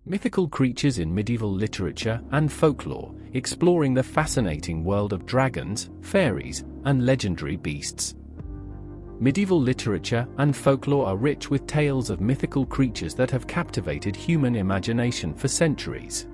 Mythical creatures in medieval literature and folklore, exploring the fascinating world of dragons, fairies, and legendary beasts. Medieval literature and folklore are rich with tales of mythical creatures that have captivated human imagination for centuries.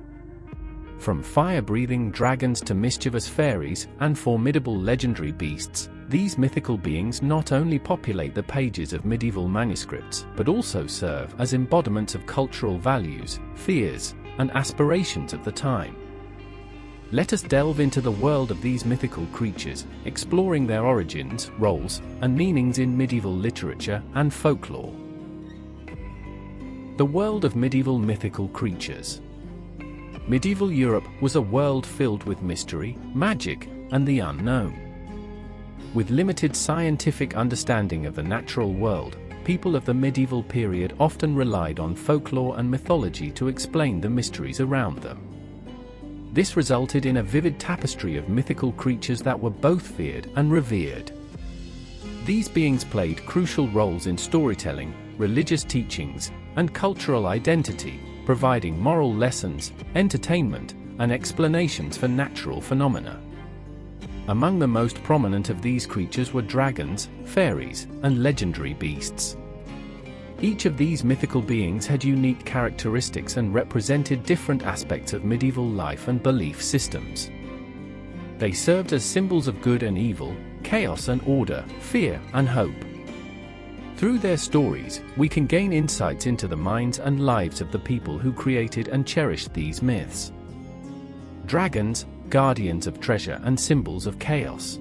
From fire-breathing dragons to mischievous fairies and formidable legendary beasts, these mythical beings not only populate the pages of medieval manuscripts but also serve as embodiments of cultural values, fears, and aspirations of the time. Let us delve into the world of these mythical creatures, exploring their origins, roles, and meanings in medieval literature and folklore. The world of medieval mythical creatures. Medieval Europe was a world filled with mystery, magic, and the unknown. With limited scientific understanding of the natural world, people of the medieval period often relied on folklore and mythology to explain the mysteries around them. This resulted in a vivid tapestry of mythical creatures that were both feared and revered. These beings played crucial roles in storytelling, religious teachings, and cultural identity, providing moral lessons, entertainment, and explanations for natural phenomena. Among the most prominent of these creatures were dragons, fairies, and legendary beasts. Each of these mythical beings had unique characteristics and represented different aspects of medieval life and belief systems. They served as symbols of good and evil, chaos and order, fear and hope. Through their stories, we can gain insights into the minds and lives of the people who created and cherished these myths. Dragons, guardians of treasure and symbols of chaos.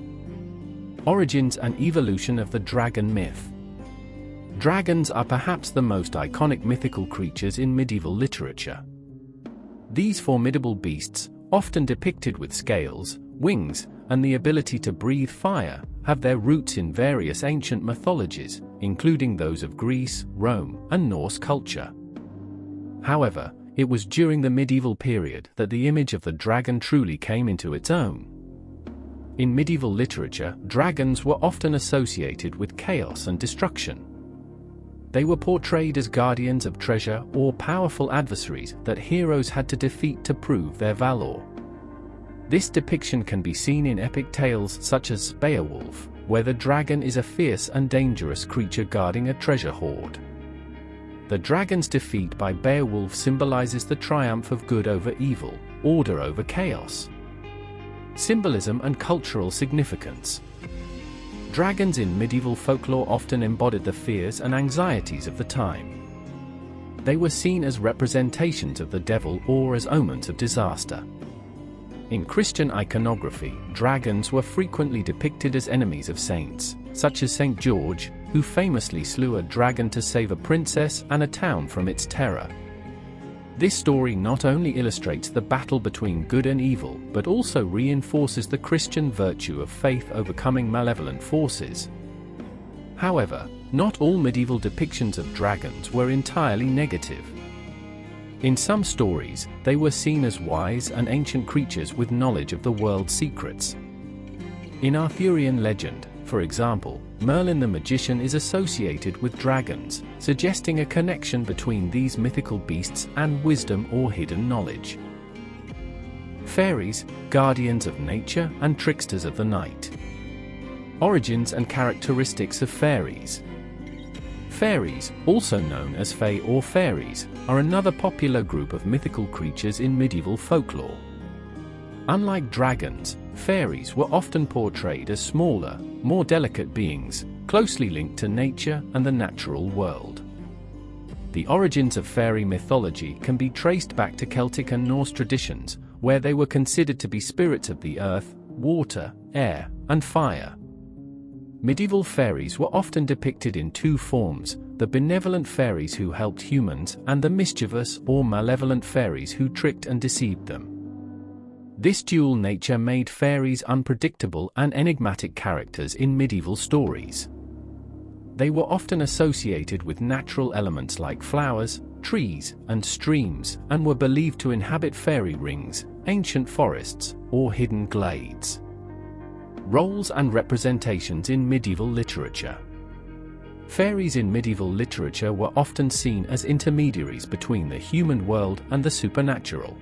Origins and evolution of the dragon myth. Dragons are perhaps the most iconic mythical creatures in medieval literature. These formidable beasts, often depicted with scales, wings, and the ability to breathe fire, have their roots in various ancient mythologies, including those of Greece, Rome, and Norse culture. However, it was during the medieval period that the image of the dragon truly came into its own. In medieval literature, dragons were often associated with chaos and destruction. They were portrayed as guardians of treasure or powerful adversaries that heroes had to defeat to prove their valor. This depiction can be seen in epic tales such as Beowulf, where the dragon is a fierce and dangerous creature guarding a treasure hoard. The dragon's defeat by Beowulf symbolizes the triumph of good over evil, order over chaos. Symbolism and cultural significance. Dragons in medieval folklore often embodied the fears and anxieties of the time. They were seen as representations of the devil or as omens of disaster. In Christian iconography, dragons were frequently depicted as enemies of saints, such as Saint George, who famously slew a dragon to save a princess and a town from its terror. This story not only illustrates the battle between good and evil, but also reinforces the Christian virtue of faith overcoming malevolent forces. However, not all medieval depictions of dragons were entirely negative. In some stories, they were seen as wise and ancient creatures with knowledge of the world's secrets. In Arthurian legend, for example, Merlin the magician is associated with dragons, suggesting a connection between these mythical beasts and wisdom or hidden knowledge. Fairies, guardians of nature and tricksters of the night. Origins and characteristics of fairies. Fairies, also known as fae or fairies, are another popular group of mythical creatures in medieval folklore. Unlike dragons, fairies were often portrayed as smaller, more delicate beings, closely linked to nature and the natural world. The origins of fairy mythology can be traced back to Celtic and Norse traditions, where they were considered to be spirits of the earth, water, air, and fire. Medieval fairies were often depicted in two forms: the benevolent fairies who helped humans, and the mischievous or malevolent fairies who tricked and deceived them. This dual nature made fairies unpredictable and enigmatic characters in medieval stories. They were often associated with natural elements like flowers, trees, and streams, and were believed to inhabit fairy rings, ancient forests, or hidden glades. Roles and representations in medieval literature. Fairies in medieval literature were often seen as intermediaries between the human world and the supernatural.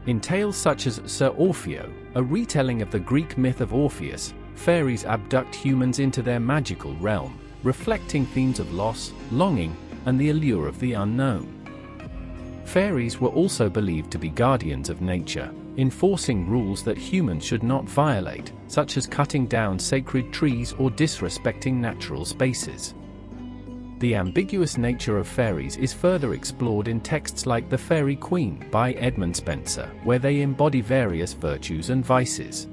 In tales such as Sir Orfeo, a retelling of the Greek myth of Orpheus, fairies abduct humans into their magical realm, reflecting themes of loss, longing, and the allure of the unknown. Fairies were also believed to be guardians of nature, enforcing rules that humans should not violate, such as cutting down sacred trees or disrespecting natural spaces. The ambiguous nature of fairies is further explored in texts like The Fairy Queen by Edmund Spenser, where they embody various virtues and vices.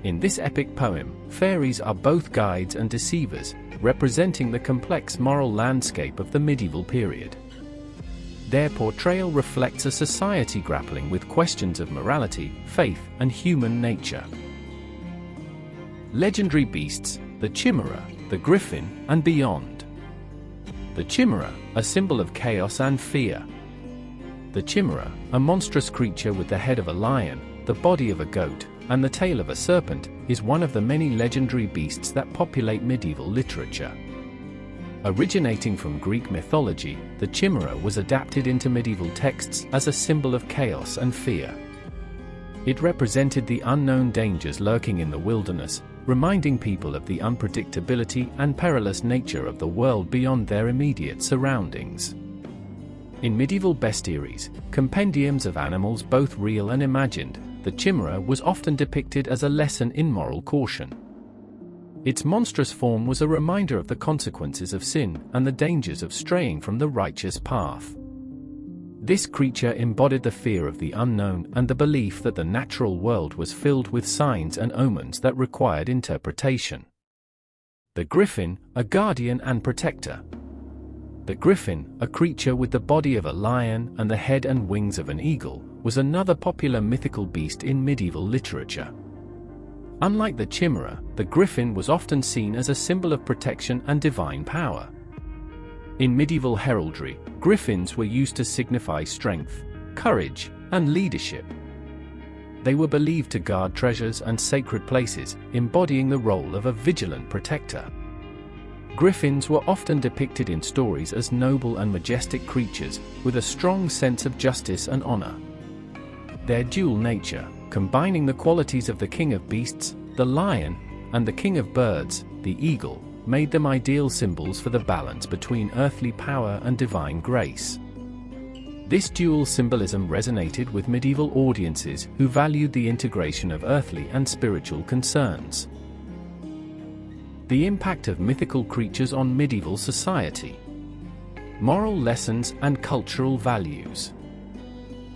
In this epic poem, fairies are both guides and deceivers, representing the complex moral landscape of the medieval period. Their portrayal reflects a society grappling with questions of morality, faith, and human nature. Legendary beasts, the chimera, the griffin, and beyond. The chimera, a symbol of chaos and fear. The chimera, a monstrous creature with the head of a lion, the body of a goat, and the tail of a serpent, is one of the many legendary beasts that populate medieval literature. Originating from Greek mythology, the chimera was adapted into medieval texts as a symbol of chaos and fear. It represented the unknown dangers lurking in the wilderness, reminding people of the unpredictability and perilous nature of the world beyond their immediate surroundings. In medieval bestiaries, compendiums of animals both real and imagined, the chimera was often depicted as a lesson in moral caution. Its monstrous form was a reminder of the consequences of sin and the dangers of straying from the righteous path. This creature embodied the fear of the unknown and the belief that the natural world was filled with signs and omens that required interpretation. The griffin, a guardian and protector. The griffin, a creature with the body of a lion and the head and wings of an eagle, was another popular mythical beast in medieval literature. Unlike the chimera, the griffin was often seen as a symbol of protection and divine power. In medieval heraldry, griffins were used to signify strength, courage, and leadership. They were believed to guard treasures and sacred places, embodying the role of a vigilant protector. Griffins were often depicted in stories as noble and majestic creatures, with a strong sense of justice and honor. Their dual nature, combining the qualities of the king of beasts, the lion, and the king of birds, the eagle, made them ideal symbols for the balance between earthly power and divine grace. This dual symbolism resonated with medieval audiences who valued the integration of earthly and spiritual concerns. The impact of mythical creatures on medieval society. Moral lessons and cultural values.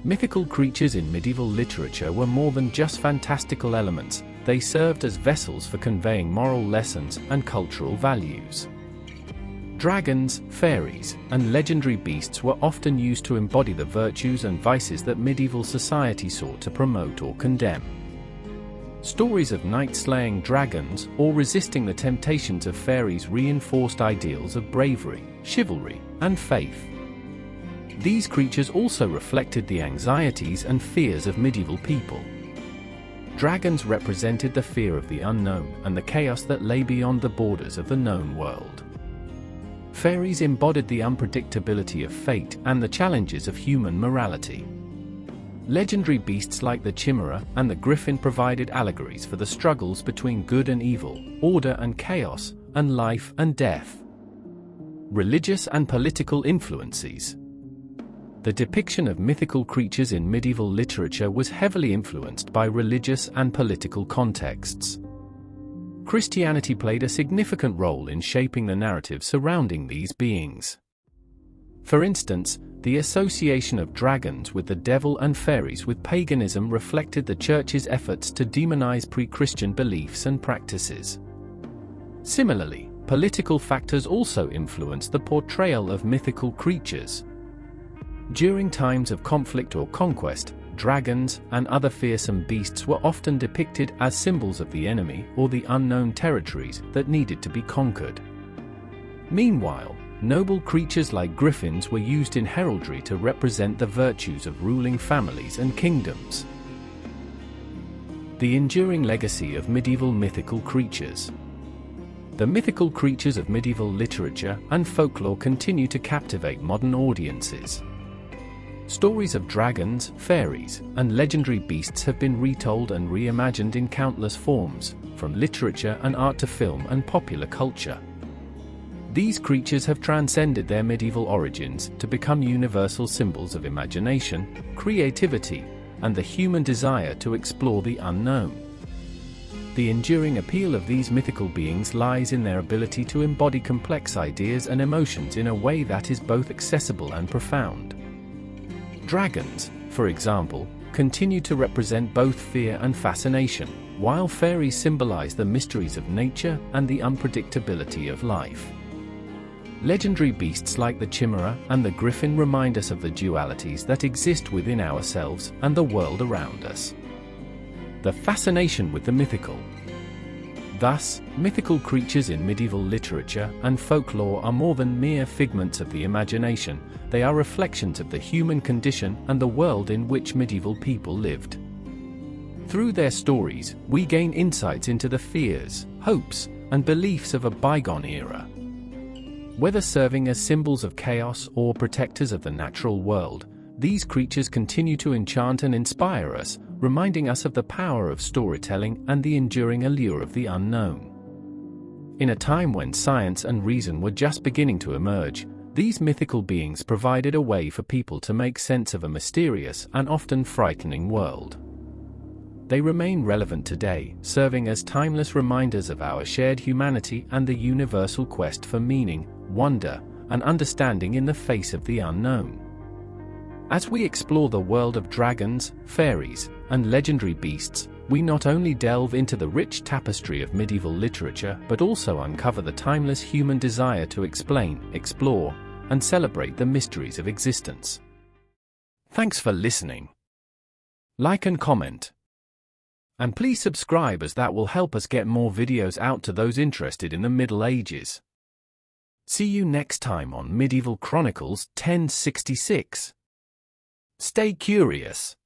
Mythical creatures in medieval literature were more than just fantastical elements, they served as vessels for conveying moral lessons and cultural values. Dragons, fairies, and legendary beasts were often used to embody the virtues and vices that medieval society sought to promote or condemn. Stories of knights slaying dragons or resisting the temptations of fairies reinforced ideals of bravery, chivalry, and faith. These creatures also reflected the anxieties and fears of medieval people. Dragons represented the fear of the unknown and the chaos that lay beyond the borders of the known world. Fairies embodied the unpredictability of fate and the challenges of human morality. Legendary beasts like the chimera and the griffin provided allegories for the struggles between good and evil, order and chaos, and life and death. Religious and political influences. The depiction of mythical creatures in medieval literature was heavily influenced by religious and political contexts. Christianity played a significant role in shaping the narrative surrounding these beings. For instance, the association of dragons with the devil and fairies with paganism reflected the Church's efforts to demonize pre-Christian beliefs and practices. Similarly, political factors also influenced the portrayal of mythical creatures. During times of conflict or conquest, dragons and other fearsome beasts were often depicted as symbols of the enemy or the unknown territories that needed to be conquered. Meanwhile, noble creatures like griffins were used in heraldry to represent the virtues of ruling families and kingdoms. The enduring legacy of medieval mythical creatures. The mythical creatures of medieval literature and folklore continue to captivate modern audiences. Stories of dragons, fairies, and legendary beasts have been retold and reimagined in countless forms, from literature and art to film and popular culture. These creatures have transcended their medieval origins to become universal symbols of imagination, creativity, and the human desire to explore the unknown. The enduring appeal of these mythical beings lies in their ability to embody complex ideas and emotions in a way that is both accessible and profound. Dragons, for example, continue to represent both fear and fascination, while fairies symbolize the mysteries of nature and the unpredictability of life. Legendary beasts like the chimera and the griffin remind us of the dualities that exist within ourselves and the world around us. The fascination with the mythical. Thus, mythical creatures in medieval literature and folklore are more than mere figments of the imagination, they are reflections of the human condition and the world in which medieval people lived. Through their stories, we gain insights into the fears, hopes, and beliefs of a bygone era. Whether serving as symbols of chaos or protectors of the natural world, these creatures continue to enchant and inspire us, reminding us of the power of storytelling and the enduring allure of the unknown. In a time when science and reason were just beginning to emerge, these mythical beings provided a way for people to make sense of a mysterious and often frightening world. They remain relevant today, serving as timeless reminders of our shared humanity and the universal quest for meaning, wonder, and understanding in the face of the unknown. As we explore the world of dragons, fairies, and legendary beasts, we not only delve into the rich tapestry of medieval literature but also uncover the timeless human desire to explain, explore, and celebrate the mysteries of existence. Thanks for listening. Like and comment. And please subscribe, as that will help us get more videos out to those interested in the Middle Ages. See you next time on Medieval Chronicles 1066. Stay curious.